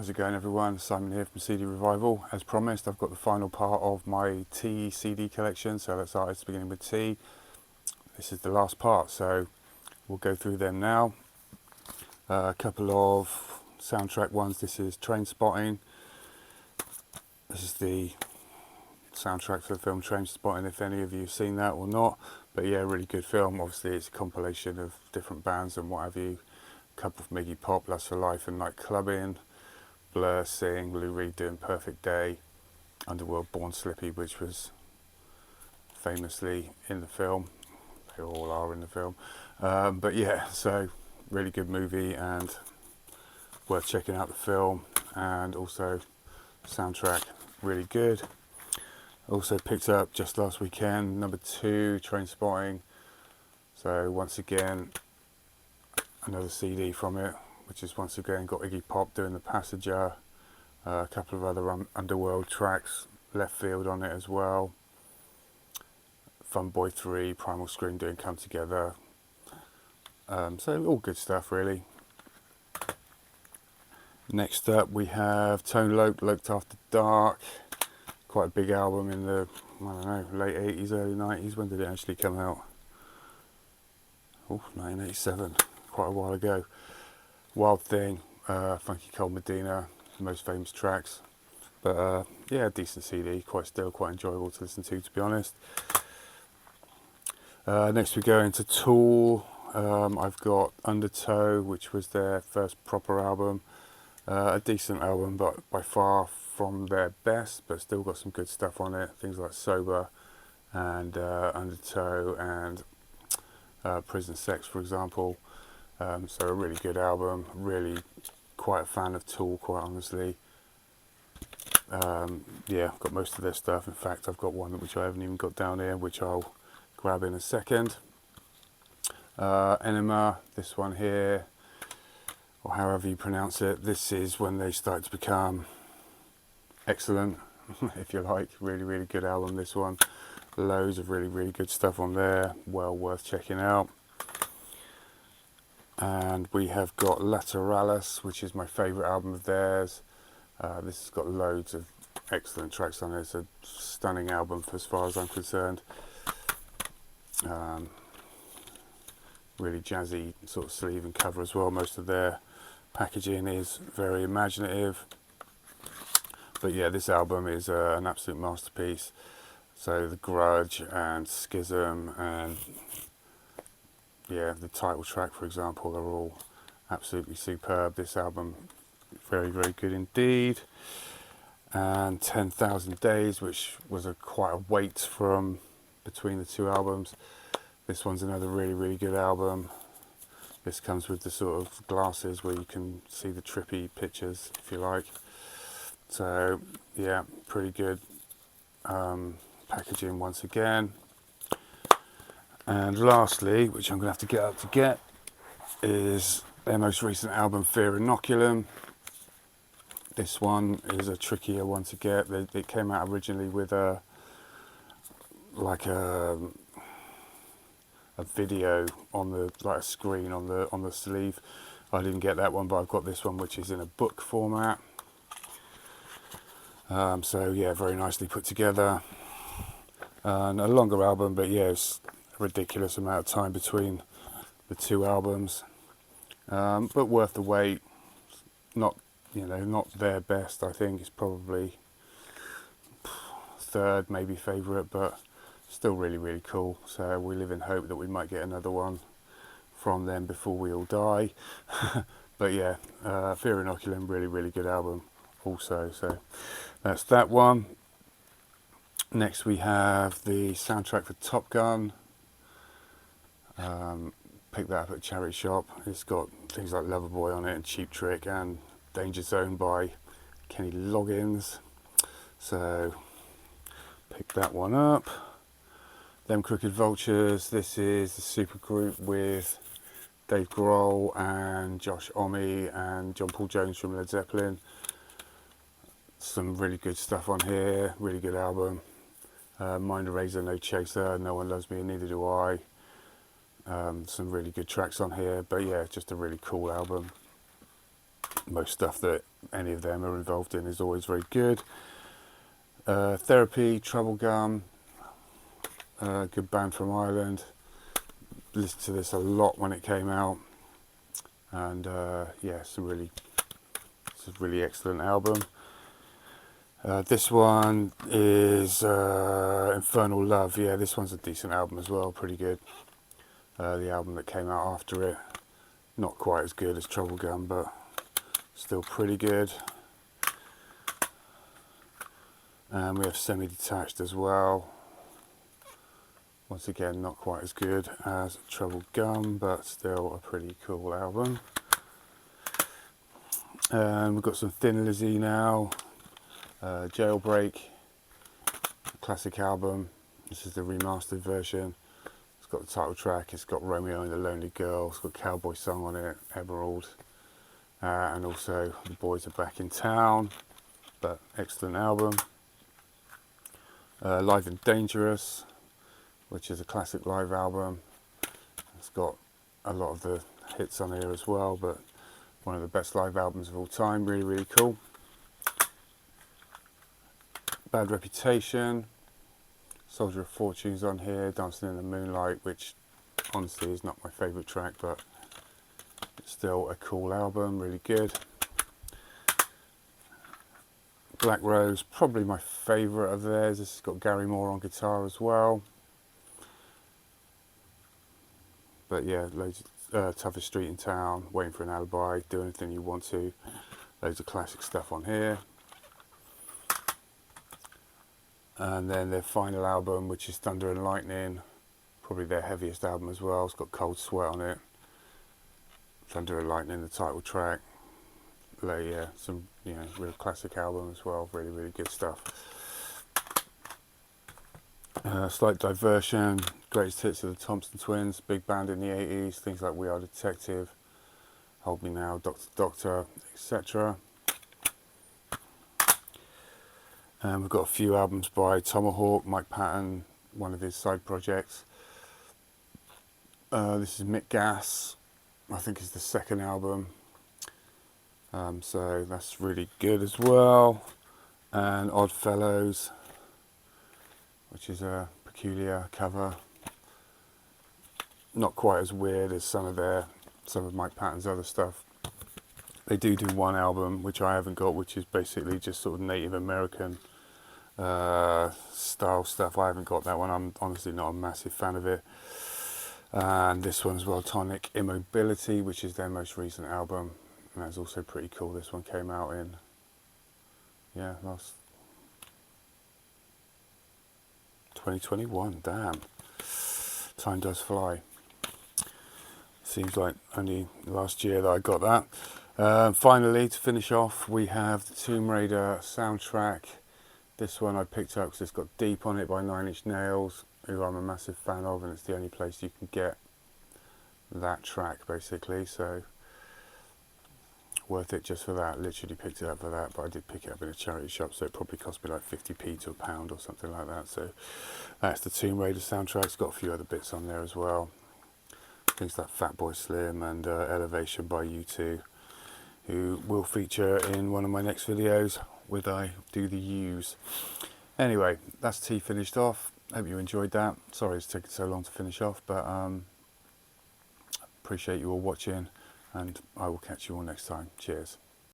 How's it going, everyone? Simon here from CD Revival. As promised, I've got the final part of my T CD collection, so let's start beginning with T. This is the last part, so we'll go through them now. A couple of soundtrack ones. This is Trainspotting. This is the soundtrack for the film Trainspotting, if any of you have seen that or not. But yeah, really good film. Obviously, it's a compilation of different bands and what have you. A couple of Iggy Pop, Lust for Life and Night Clubbing. Blur, Sing, Lou Reed doing Perfect Day, Underworld, Born Slippy, which was famously in the film. They all are in the film. But yeah, so really good movie and worth checking out the film, and also soundtrack really good. Also picked up just last weekend number 2, Trainspotting. So once again, another CD from it, which is once again got Iggy Pop doing The Passenger, a couple of other Underworld tracks, Left Field on it as well, Fun Boy 3, Primal Scream doing Come Together, so all good stuff really. Next up we have Tone Loc, Locked After Dark, quite a big album in the, I don't know, late 80s, early 90s. When did it actually come out? 1987, quite a while ago. Wild Thing, Funky Cold Medina, the most famous tracks. But yeah, decent CD, quite enjoyable to listen to be honest. Next we go into Tool. I've got Undertow, which was their first proper album. A decent album, but by far from their best, but still got some good stuff on it. Things like Sober and Undertow and Prison Sex, for example. So a really good album, really quite a fan of Tool, quite honestly. Yeah, I've got most of their stuff. In fact, I've got one which I haven't even got down here, which I'll grab in a second. Enema, this one here, or however you pronounce it, this is when they start to become excellent, if you like. Really good album, this one. Loads of really good stuff on there, well worth checking out. And we have got Lateralis, which is my favourite album of theirs. This has got loads of excellent tracks on it. It's a stunning album as far as I'm concerned. Really jazzy sort of sleeve and cover as well. Most of their packaging is very imaginative. But yeah, this album is an absolute masterpiece. So The Grudge and Schism and yeah, the title track, for example, are all absolutely superb. This album, very good indeed. And 10,000 Days, which was quite a wait from between the two albums. This one's another really good album. This comes with the sort of glasses where you can see the trippy pictures, if you like. So yeah, pretty good packaging once again. And lastly, which I'm going to have to get up to get, is their most recent album, Fear Inoculum. This one is a trickier one to get. It came out originally with a video on the, like a screen on the sleeve. I didn't get that one, but I've got this one, which is in a book format. So yeah, very nicely put together. And a longer album, but yeah, it's a ridiculous amount of time between the two albums. But worth the wait. Not their best. I think it's probably third, maybe favourite, but still really cool. So we live in hope that we might get another one from them before we all die. But yeah, Fear Inoculum, really good album also. So that's that one. Next we have the soundtrack for Top Gun. Picked that up at a charity shop. It's got things like Loverboy on it and Cheap Trick and Danger Zone by Kenny Loggins. So picked that one up. Them Crooked Vultures. This is the supergroup with Dave Grohl and Josh Homme and John Paul Jones from Led Zeppelin. Some really good stuff on here. Really good album. Mind Eraser, No Chaser, No One Loves Me and Neither Do I. Some really good tracks on here, but yeah, just a really cool album. most stuff that any of them are involved in is always very good. Therapy, Troublegum, good band from Ireland. Listened to this a lot when it came out, and yeah, it's a really excellent album. This one is Infernal Love. Yeah, this one's a decent album as well, pretty good. The album that came out after it, not quite as good as Troublegum, but still pretty good. And we have Semi-Detached as well. Once again, not quite as good as Troublegum, but still a pretty cool album. And we've got some Thin Lizzy now. Jailbreak, classic album. This is the remastered version. It's got the title track, it's got Romeo and the Lonely Girl, it's got Cowboy Song on it, Emerald, and also The Boys Are Back in Town, but excellent album. Live and Dangerous, which is a classic live album. It's got a lot of the hits on here as well, but one of the best live albums of all time, really cool. Bad Reputation, Soldier of Fortune's on here, Dancing in the Moonlight, which honestly is not my favourite track, but it's still a cool album, really good. Black Rose, probably my favourite of theirs. This has got Gary Moore on guitar as well. But yeah, loads of Toughest Street in Town, Waiting for an Alibi, Do Anything You Want To. Loads of classic stuff on here. And then their final album, which is Thunder and Lightning, probably their heaviest album as well. It's got Cold Sweat on it. Thunder and Lightning, the title track. Yeah, some real classic album as well. Really good stuff. Slight Diversion, Greatest Hits of the Thompson Twins, big band in the 80s. Things like We Are Detective, Hold Me Now, Doctor Doctor, etc. We've got a few albums by Tomahawk, Mike Patton, one of his side projects. This is Mick Gass, I think is the second album. So that's really good as well. And Odd Fellows, which is a peculiar cover. Not quite as weird as some of Mike Patton's other stuff. They do one album, which I haven't got, which is basically just sort of Native American style stuff. I haven't got that one. I'm honestly not a massive fan of it. And this one as well, Tonic Immobility, which is their most recent album, and that's also pretty cool. This one came out in last 2021. Damn, time does fly. Seems like only last year that I got that. Finally, to finish off, we have the Tomb Raider soundtrack. This one I picked up because it's got Deep on it by Nine Inch Nails, who I'm a massive fan of, and it's the only place you can get that track basically, so worth it just for that. Literally picked it up for that, but I did pick it up in a charity shop, so it probably cost me like 50p to £1 or something like that. So that's the Tomb Raider soundtrack. It's got a few other bits on there as well, things like Fatboy Slim and Elevation by U2, who will feature in one of my next videos when I do the U's. Anyway, that's tea finished off. Hope you enjoyed that. Sorry it's taken so long to finish off, but appreciate you all watching, and I will catch you all next time. Cheers.